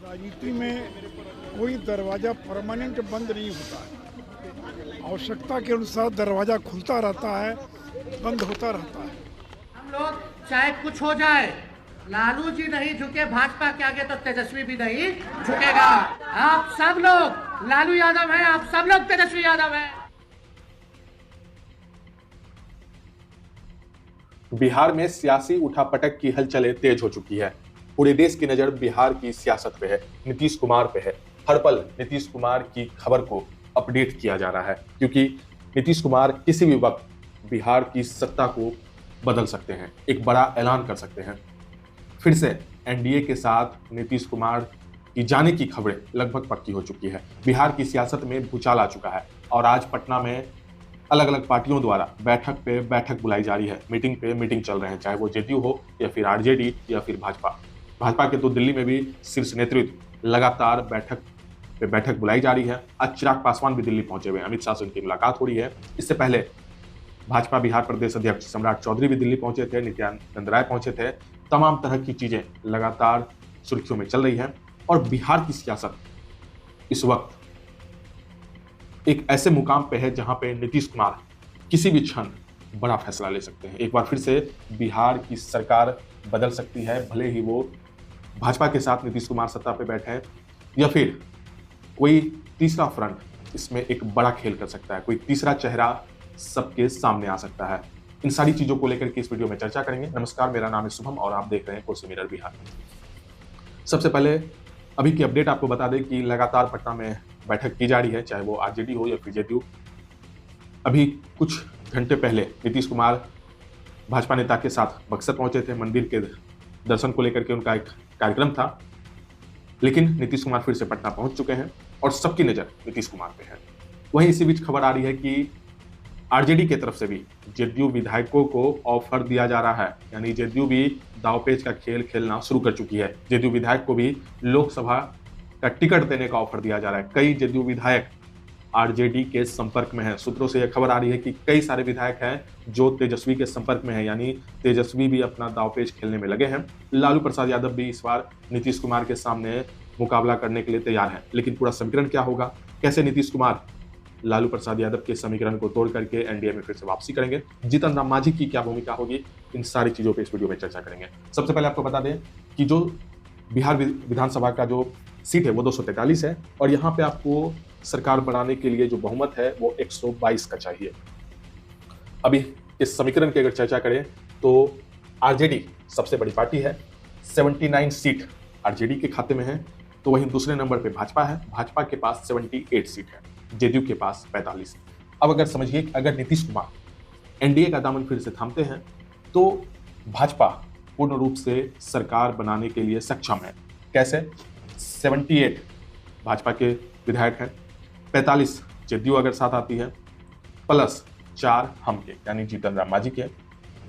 राजनीति में कोई दरवाज़ा परमानेंट बंद नहीं होता है। आवश्यकता के अनुसार दरवाज़ा खुलता रहता है, बंद होता रहता है। हम लोग चाहे कुछ हो जाए, लालू जी नहीं झुके भाजपा के आगे तो तेजस्वी भी नहीं झुकेगा। आप सब लोग लालू यादव हैं, आप सब लोग तेजस्वी यादव हैं। बिहार में सियासी उठापटक की हलचलें तेज हो चुकी है। पूरे देश की नजर बिहार की सियासत पे है, नीतीश कुमार पे है। हर पल नीतीश कुमार की खबर को अपडेट किया जा रहा है, क्योंकि नीतीश कुमार किसी भी वक्त बिहार की सत्ता को बदल सकते हैं, एक बड़ा ऐलान कर सकते हैं। फिर से एनडीए के साथ नीतीश कुमार की जाने की खबरें लगभग पक्की हो चुकी है। बिहार की सियासत में भूचाल आ चुका है और आज पटना में अलग अलग पार्टियों द्वारा बैठक पे बैठक बुलाई जा रही है, मीटिंग पे मीटिंग चल रहे हैं, चाहे वो जेडीयू हो या फिर आरजेडी या फिर भाजपा। भाजपा के तो दिल्ली में भी शीर्ष नेतृत्व लगातार बैठक पे बैठक बुलाई जा रही है। आज चिराग पासवान भी दिल्ली पहुंचे हुए हैं, अमित शाह से उनकी मुलाकात हो रही है। इससे पहले भाजपा बिहार प्रदेश अध्यक्ष सम्राट चौधरी भी दिल्ली पहुंचे थे, नित्यानंद राय पहुंचे थे। तमाम तरह की चीजें लगातार सुर्खियों में चल रही है और बिहार की सियासत इस वक्त एक ऐसे मुकाम पे है जहां पे नीतीश कुमार किसी भी क्षण बड़ा फैसला ले सकते हैं। एक बार फिर से बिहार की सरकार बदल सकती है, भले ही वो भाजपा के साथ नीतीश कुमार सत्ता पे बैठे हैं या फिर कोई तीसरा फ्रंट इसमें एक बड़ा खेल कर सकता है, कोई तीसरा चेहरा सबके सामने आ सकता है। इन सारी चीजों को लेकर के इस वीडियो में चर्चा करेंगे। नमस्कार, मेरा नाम है शुभम और आप देख रहे हैं कुर्सी मिरर बिहार। सबसे पहले अभी की अपडेट आपको बता दें कि लगातार पटना में बैठक की जा रही है, चाहे वो आरजेडी हो या फिर जेडीयू। अभी कुछ घंटे पहले नीतीश कुमार भाजपा नेता के साथ बक्सर पहुंचे थे, मंदिर के दर्शन को लेकर के उनका एक कार्यक्रम था। लेकिन नीतीश कुमार फिर से पटना पहुंच चुके हैं और सबकी नजर नीतीश कुमार पे है। वहीं इसी बीच खबर आ रही है कि आरजेडी की तरफ से भी जेडीयू विधायकों को ऑफर दिया जा रहा है, यानी जेडीयू भी दांवपेच का खेल खेलना शुरू कर चुकी है। जेडीयू विधायक को भी लोकसभा का टिकट देने का ऑफर दिया जा रहा है। कई जेडीयू विधायक आरजेडी के संपर्क में हैं। सूत्रों से यह खबर आ रही है कि कई सारे विधायक हैं जो तेजस्वी के संपर्क में हैं, यानी तेजस्वी भी अपना दांवपेच खेलने में लगे हैं। लालू प्रसाद यादव भी इस बार नीतीश कुमार के सामने मुकाबला करने के लिए तैयार है। लेकिन पूरा समीकरण क्या होगा, कैसे नीतीश कुमार लालू प्रसाद यादव के समीकरण को तोड़ करके एनडीए में फिर से वापसी करेंगे, जीतन राम मांझी की क्या भूमिका होगी, इन सारी चीजों पे इस वीडियो में चर्चा करेंगे। सबसे पहले आपको बता दें कि जो बिहार विधानसभा का जो सीट है वो 243 है और यहाँ पे आपको सरकार बनाने के लिए जो बहुमत है वो 122 का चाहिए। अभी इस समीकरण की अगर चर्चा करें तो आरजेडी सबसे बड़ी पार्टी है, 79 सीट आरजेडी के खाते में है। तो वहीं दूसरे नंबर पे भाजपा है, भाजपा के पास 78 सीट है, जेडीयू के पास 45। अब अगर समझिए कि अगर नीतीश कुमार एनडीए का दामन फिर से थामते हैं तो भाजपा पूर्ण रूप से सरकार बनाने के लिए सक्षम है। कैसे? 78 भाजपा के विधायक हैं, 45 जेडीयू अगर साथ आती है, प्लस 4 हम के यानी जीतन राम मांझी के,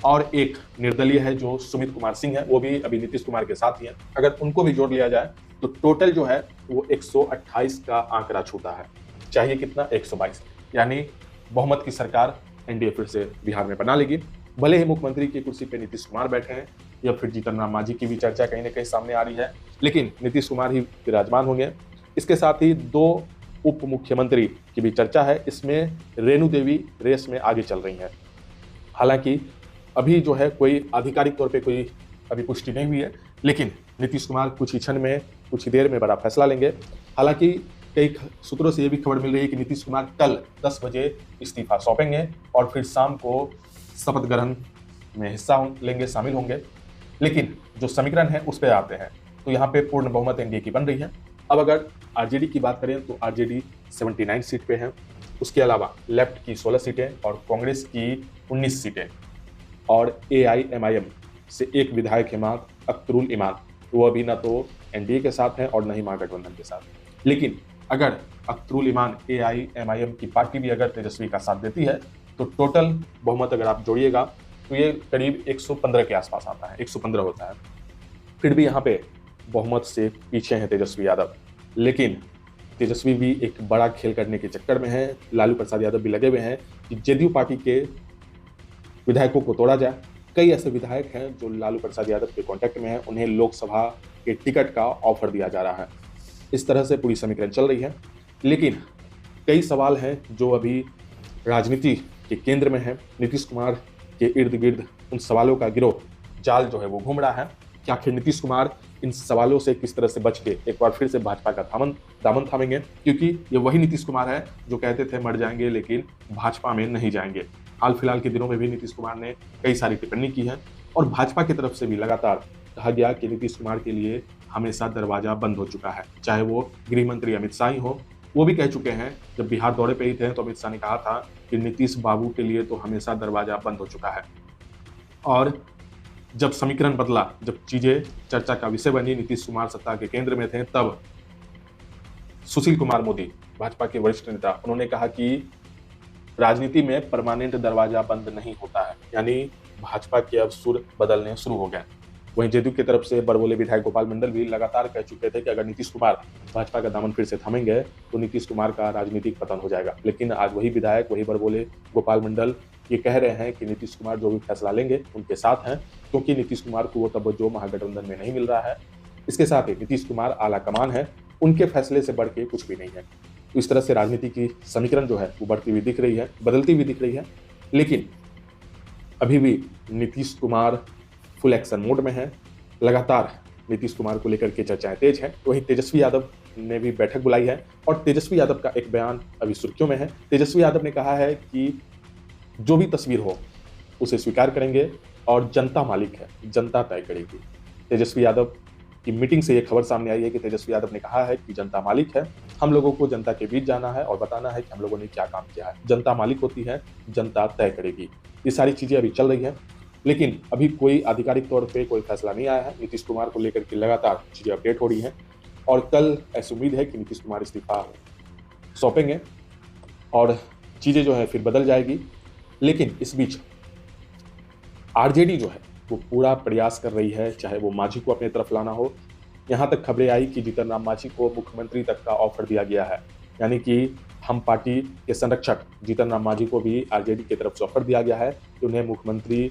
और एक निर्दलीय है जो सुमित कुमार सिंह है, वो भी अभी नीतीश कुमार के साथ ही है। अगर उनको भी जोड़ लिया जाए तो टोटल जो है वो 128 का आंकड़ा छूता है। चाहिए कितना? 122, यानी बहुमत की सरकार एनडीए फिर से बिहार में बना लेगी। भले ही मुख्यमंत्री की कुर्सी पे नीतीश कुमार बैठे हैं या फिर जीतन राम मांझी की भी चर्चा कहीं ना कहीं सामने आ रही है, लेकिन नीतीश कुमार ही विराजमान होंगे। इसके साथ ही 2 उप मुख्यमंत्री की भी चर्चा है। इसमें रेणु देवी रेस में आगे चल रही हैं। हालांकि अभी जो है कोई आधिकारिक तौर पे कोई अभी पुष्टि नहीं हुई है, लेकिन नीतीश कुमार कुछ ही क्षण में, कुछ ही देर में बड़ा फैसला लेंगे। हालांकि कई सूत्रों से यह भी खबर मिल रही है कि नीतीश कुमार कल 10 बजे इस्तीफा सौंपेंगे और फिर शाम को शपथ ग्रहण में हिस्सा लेंगे, शामिल होंगे। लेकिन जो समीकरण है उस पर आते हैं तो यहाँ पे पूर्ण बहुमत एनडीए की बन रही है। अब अगर आरजेडी की बात करें तो आरजेडी 79 सीट पे है। उसके अलावा लेफ्ट की 16 सीटें और कांग्रेस की 19 सीटें और एआईएमआईएम से एक विधायक हिमात अख्तरुल इमान, वो अभी ना तो एनडीए के साथ है और न ही महागठबंधन के साथ। लेकिन अगर अख्तरुल इमान एआईएमआईएम की पार्टी भी अगर तेजस्वी का साथ देती है तो टोटल बहुमत अगर आप जोड़िएगा तो ये करीब 115 के आसपास आता है, 115 होता है। फिर भी यहाँ पे बहुमत से पीछे हैं तेजस्वी यादव, लेकिन तेजस्वी भी एक बड़ा खेल करने के चक्कर में है। लालू प्रसाद यादव भी लगे हुए हैं कि जेडीयू पार्टी के विधायकों को तोड़ा जाए। कई ऐसे विधायक हैं जो लालू प्रसाद यादव के कांटेक्ट में हैं, उन्हें लोकसभा के टिकट का ऑफर दिया जा रहा है। इस तरह से पूरी समीकरण चल रही है। लेकिन कई सवाल हैं जो अभी राजनीति के केंद्र में है। नीतीश कुमार के इर्द गिर्द उन सवालों का गिरोह जाल जो है वो घूम रहा है कि आखिर नीतीश कुमार इन सवालों से किस तरह से बच के एक बार फिर से भाजपा का दामन थामेंगे, क्योंकि ये वही नीतीश कुमार है जो कहते थे मर जाएंगे लेकिन भाजपा में नहीं जाएंगे। हाल फिलहाल के दिनों में भी नीतीश कुमार ने कई सारी टिप्पणी की है और भाजपा की तरफ से भी लगातार कहा गया कि नीतीश कुमार के लिए हमेशा दरवाजा बंद हो चुका है। चाहे वो गृह मंत्री अमित शाह ही हो, वो भी कह चुके हैं, जब बिहार दौरे पे ही थे तो अमित शाह ने कहा था कि नीतीश बाबू के लिए तो हमेशा दरवाजा बंद हो चुका है। और जब समीकरण बदला, जब चीजें चर्चा का विषय बनी, नीतीश कुमार सत्ता के केंद्र में थे, तब सुशील कुमार मोदी भाजपा के वरिष्ठ नेता, उन्होंने कहा कि राजनीति में परमानेंट दरवाजा बंद नहीं होता है, यानी भाजपा के अब सुर बदलने शुरू हो गए। वहीं जदयू की तरफ से बड़बोले विधायक गोपाल मंडल भी लगातार कह चुके थे कि अगर नीतीश कुमार भाजपा का दामन फिर से थामेंगे तो नीतीश कुमार का राजनीतिक पतन हो जाएगा। लेकिन आज वही विधायक, वही बड़बोले गोपाल मंडल ये कह रहे हैं कि नीतीश कुमार जो भी फैसला लेंगे उनके साथ हैं, क्योंकि नीतीश कुमार को वो तवज्जो महागठबंधन में नहीं मिल रहा है। इसके साथ ही नीतीश कुमार आला कमान है, उनके फैसले से बढ़ के कुछ भी नहीं है। तो इस तरह से राजनीति की समीकरण जो है वो बढ़ती हुई दिख रही है, बदलती हुई दिख रही है। लेकिन अभी भी Nitish Kumar full action mode में है। लगातार नीतीश कुमार को लेकर के चर्चाएं तेज हैं। वहीं तेजस्वी यादव ने भी बैठक बुलाई है और तेजस्वी यादव का एक बयान अभी सुर्खियों में है। तेजस्वी यादव ने कहा है कि जो भी तस्वीर हो उसे स्वीकार करेंगे और जनता मालिक है, जनता तय करेगी। तेजस्वी यादव की मीटिंग से यह खबर सामने आई है कि तेजस्वी यादव ने कहा है कि जनता मालिक है, हम लोगों को जनता के बीच जाना है और बताना है कि हम लोगों ने क्या काम किया है। जनता मालिक होती है, जनता तय करेगी। ये सारी चीजें अभी चल रही है, लेकिन अभी कोई आधिकारिक तौर पे कोई फैसला नहीं आया है। नीतीश कुमार को लेकर के लगातार चीजें अपडेट हो रही हैं और कल ऐसी उम्मीद है कि नीतीश कुमार इस्तीफा सौंपेंगे और चीजें जो है फिर बदल जाएगी। लेकिन इस बीच आरजेडी जो है वो पूरा प्रयास कर रही है, चाहे वो मांझी को अपनी तरफ लाना हो। यहाँ तक खबरें आई कि जीतन राम मांझी को मुख्यमंत्री तक का ऑफर दिया गया है, यानी कि हम पार्टी के संरक्षक जीतन राम मांझी को भी आरजेडी की तरफ से ऑफर दिया गया है कि उन्हें मुख्यमंत्री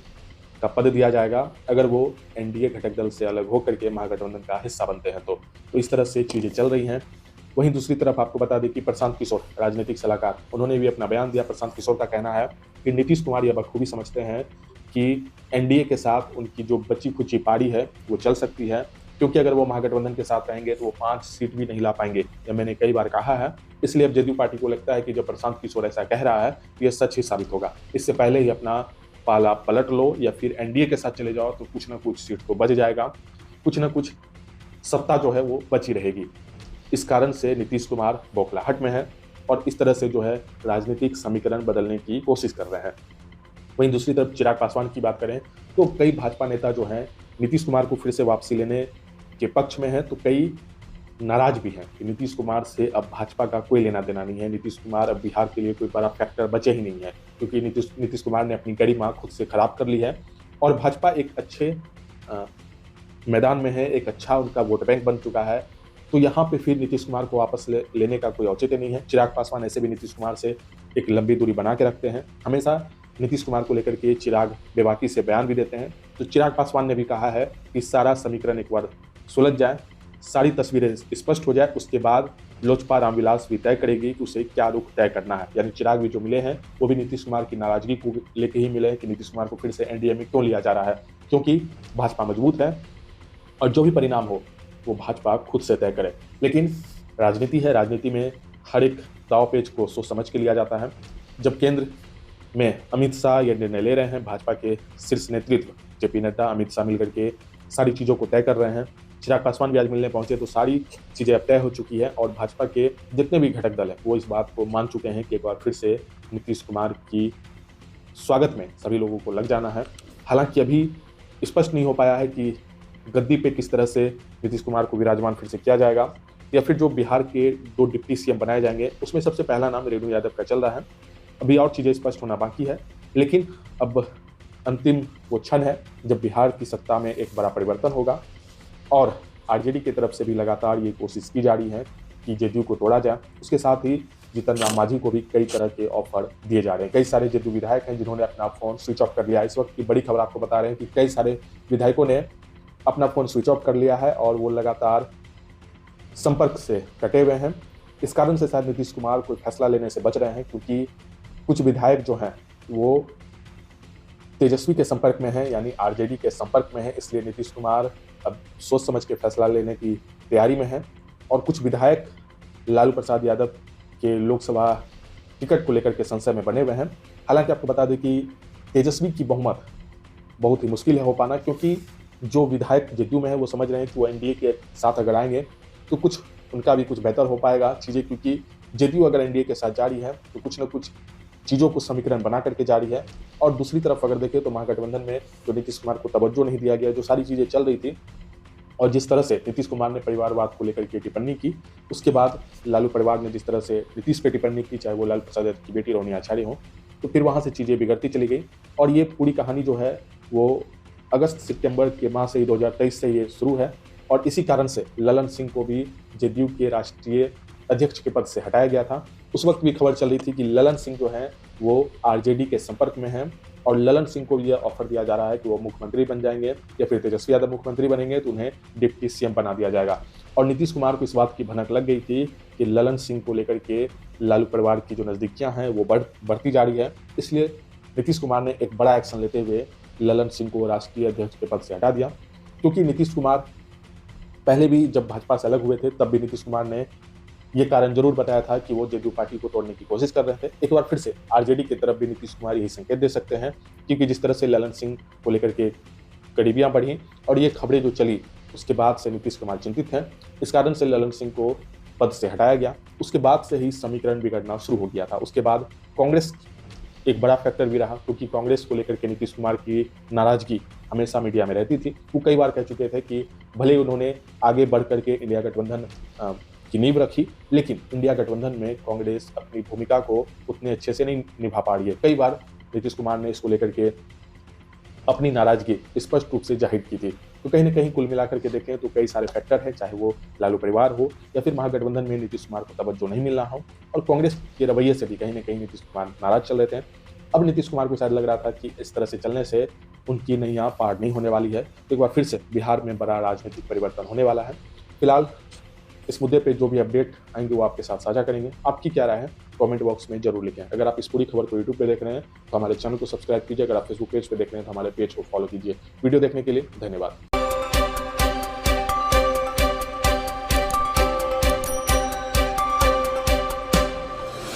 का पद दिया जाएगा अगर वो एनडीए घटक दल से अलग होकर के महागठबंधन का हिस्सा बनते हैं। तो इस तरह से चीजें चल रही हैं। वहीं दूसरी तरफ आपको बता दें कि प्रशांत किशोर, राजनीतिक सलाहकार, उन्होंने भी अपना बयान दिया। प्रशांत किशोर का कहना है कि नीतीश कुमार यह बखूबी समझते हैं कि एनडीए के साथ उनकी जो बची खुची पारी है वो चल सकती है, क्योंकि अगर वो महागठबंधन के साथ रहेंगे तो वो 5 सीट भी नहीं ला पाएंगे। यह मैंने कई बार कहा है। इसलिए अब जदयू पार्टी को लगता है कि जब प्रशांत किशोर ऐसा कह रहा है तो यह सच ही साबित होगा। इससे पहले ही अपना पाला पलट लो या फिर एनडीए के साथ चले जाओ तो कुछ ना कुछ सीट तो बच जाएगा, कुछ ना कुछ सत्ता जो है वो बची रहेगी। इस कारण से नीतीश कुमार बौखलाहट में है और इस तरह से जो है राजनीतिक समीकरण बदलने की कोशिश कर रहे हैं। वहीं दूसरी तरफ चिराग पासवान की बात करें तो कई भाजपा नेता जो हैं नीतीश कुमार को फिर से वापसी लेने के पक्ष में हैं, तो कई नाराज भी हैं कि नीतीश कुमार से अब भाजपा का कोई लेना देना नहीं है। नीतीश कुमार अब बिहार के लिए कोई बड़ा फैक्टर बचे ही नहीं है, क्योंकि नीतीश कुमार ने अपनी गरिमा खुद से खराब कर ली है और भाजपा एक अच्छे मैदान में है, एक अच्छा उनका वोट बैंक बन चुका है। तो यहाँ पे फिर नीतीश कुमार को वापस लेने का कोई औचित्य नहीं है। चिराग पासवान ऐसे भी नीतीश कुमार से एक लंबी दूरी बना के रखते हैं। हमेशा नीतीश कुमार को लेकर के चिराग बेबाकी से बयान भी देते हैं। तो चिराग पासवान ने भी कहा है कि सारा समीकरण एक बार सुलझ जाए, सारी तस्वीरें स्पष्ट हो जाए, उसके बाद लोजपा रामविलास भी तय करेगी कि उसे क्या रुख तय करना है। यानी चिराग भी जो मिले हैं वो भी नीतीश कुमार की नाराजगी को लेकर ही मिले हैं कि नीतीश कुमार को फिर से एनडीए में क्यों लिया जा रहा है, क्योंकि भाजपा मजबूत है और जो भी परिणाम हो वो भाजपा खुद से तय करे। लेकिन राजनीति है, राजनीति में हर एक दाव पेच को सोच समझ के लिया जाता है। जब केंद्र में अमित शाह ये निर्णय ले रहे हैं, भाजपा के शीर्ष नेतृत्व जेपी नड्डा, अमित शाह मिलकर के सारी चीज़ों को तय कर रहे हैं। चिराग पासवान भी आज मिलने पहुंचे तो सारी चीज़ें अब तय हो चुकी है और भाजपा के जितने भी घटक दल हैं वो इस बात को मान चुके हैं कि एक बार फिर से नीतीश कुमार की स्वागत में सभी लोगों को लग जाना है। हालांकि अभी स्पष्ट नहीं हो पाया है कि गद्दी पे किस तरह से नीतीश कुमार को विराजमान फिर से किया जाएगा या फिर जो बिहार के 2 डिप्टी सीएम बनाए जाएंगे उसमें सबसे पहला नाम रेणु यादव का चल रहा है। अभी और चीज़ें स्पष्ट होना बाकी है, लेकिन अब अंतिम वो क्षण है जब बिहार की सत्ता में एक बड़ा परिवर्तन होगा और आरजेडी की तरफ से भी लगातार ये कोशिश की जा रही है कि जदयू को तोड़ा जाए। उसके साथ ही जीतन राम मांझी को भी कई तरह के ऑफर दिए जा रहे हैं। कई सारे जदयू विधायक हैं जिन्होंने अपना फोन स्विच ऑफ कर लिया है। इस वक्त की बड़ी खबर आपको बता रहे हैं कि कई सारे विधायकों ने अपना फोन स्विच ऑफ कर लिया है और वो लगातार संपर्क से कटे हुए हैं। इस कारण से शायद नीतीश कुमार कोई फैसला लेने से बच रहे हैं, क्योंकि कुछ विधायक जो हैं वो तेजस्वी के संपर्क में हैं, यानी आरजेडी के संपर्क में है। इसलिए नीतीश कुमार अब सोच समझ के फैसला लेने की तैयारी में है। और कुछ विधायक लालू प्रसाद यादव के लोकसभा टिकट को लेकर के संशय में बने हुए हैं। हालांकि आपको बता दें कि तेजस्वी की बहुमत बहुत ही मुश्किल है हो पाना, क्योंकि जो विधायक जेडीयू में है वो समझ रहे हैं कि वो एनडीए के साथ अगर आएंगे तो कुछ उनका भी कुछ बेहतर हो पाएगा चीज़ें, क्योंकि जेडीयू अगर एनडीए के साथ जारी है तो कुछ न कुछ चीज़ों को समीकरण बना करके जारी है। और दूसरी तरफ अगर देखें तो महागठबंधन में जो नीतीश कुमार को तवज्जो नहीं दिया गया, जो सारी चीज़ें चल रही थी और जिस तरह से नीतीश कुमार ने परिवारवाद को लेकर के टिप्पणी की, उसके बाद लालू परिवार ने जिस तरह से नीतीश पे टिप्पणी की, चाहे वो लालू प्रसाद यादव की बेटी रोनी आचार्य हो, तो फिर वहाँ से चीज़ें बिगड़ती चली गई। और ये पूरी कहानी जो है वो अगस्त सितंबर के माह से ही 2023 से ये शुरू है। और इसी कारण से ललन सिंह को भी जेडीयू के राष्ट्रीय अध्यक्ष के पद से हटाया गया था। उस वक्त भी खबर चल रही थी कि ललन सिंह जो है वो आरजेडी के संपर्क में हैं और ललन सिंह को यह ऑफर दिया जा रहा है कि वो मुख्यमंत्री बन जाएंगे या फिर तेजस्वी यादव मुख्यमंत्री बनेंगे तो उन्हें डिप्टी सीएम बना दिया जाएगा। और नीतीश कुमार को इस बात की भनक लग गई थी कि ललन सिंह को लेकर के लालू परिवार की जो नज़दीकियां हैं वो बढ़ती जा रही है। इसलिए नीतीश कुमार ने एक बड़ा एक्शन लेते हुए ललन सिंह को राष्ट्रीय अध्यक्ष के पद से हटा दिया, क्योंकि नीतीश कुमार पहले भी जब भाजपा से अलग हुए थे तब भी नीतीश कुमार ने ये कारण जरूर बताया था कि वो जेडीयू पार्टी को तोड़ने की कोशिश कर रहे थे। एक बार फिर से आरजेडी की तरफ भी नीतीश कुमार यही संकेत दे सकते हैं, क्योंकि जिस तरह से ललन सिंह को लेकर के करीबियां बढ़ी और ये खबरें जो चली उसके बाद से नीतीश कुमार चिंतित हैं। इस कारण से ललन सिंह को पद से हटाया गया। उसके बाद से ही समीकरण बिगड़ना शुरू हो गया था। उसके बाद कांग्रेस एक बड़ा फैक्टर भी रहा, क्योंकि कांग्रेस को लेकर के नीतीश कुमार की नाराजगी हमेशा मीडिया में रहती थी। वो कई बार कह चुके थे कि भले उन्होंने आगे बढ़ करके इंडिया गठबंधन की नींव रखी, लेकिन इंडिया गठबंधन में कांग्रेस अपनी भूमिका को उतने अच्छे से नहीं निभा पा रही है। कई बार नीतीश कुमार ने इसको लेकर के अपनी नाराजगी स्पष्ट रूप से जाहिर की थी। तो कहीं ना कहीं कुल मिलाकर के देखें तो कई सारे फैक्टर हैं, चाहे वो लालू परिवार हो या फिर महागठबंधन में नीतीश कुमार को तवज्जो नहीं मिल रहा हो, और कांग्रेस के रवैये से भी कहीं ना कहीं नीतीश कुमार नाराज चल रहे थे। अब नीतीश कुमार को शायद लग रहा था कि इस तरह से चलने से उनकी नैया पार नहीं होने वाली है। तो एक बार फिर से बिहार में बड़ा राजनीतिक परिवर्तन होने वाला है। फिलहाल इस मुद्दे पे जो भी अपडेट आएंगे वो आपके साथ साझा करेंगे। आपकी क्या राय है कमेंट बॉक्स में जरूर लिखें। अगर आप इस पूरी खबर को यूट्यूब पे देख रहे हैं तो हमारे चैनल को सब्सक्राइब कीजिए। अगर आप फेसबुक पेज पे देख रहे हैं तो हमारे पेज को फॉलो कीजिए। वीडियो देखने के लिए धन्यवाद।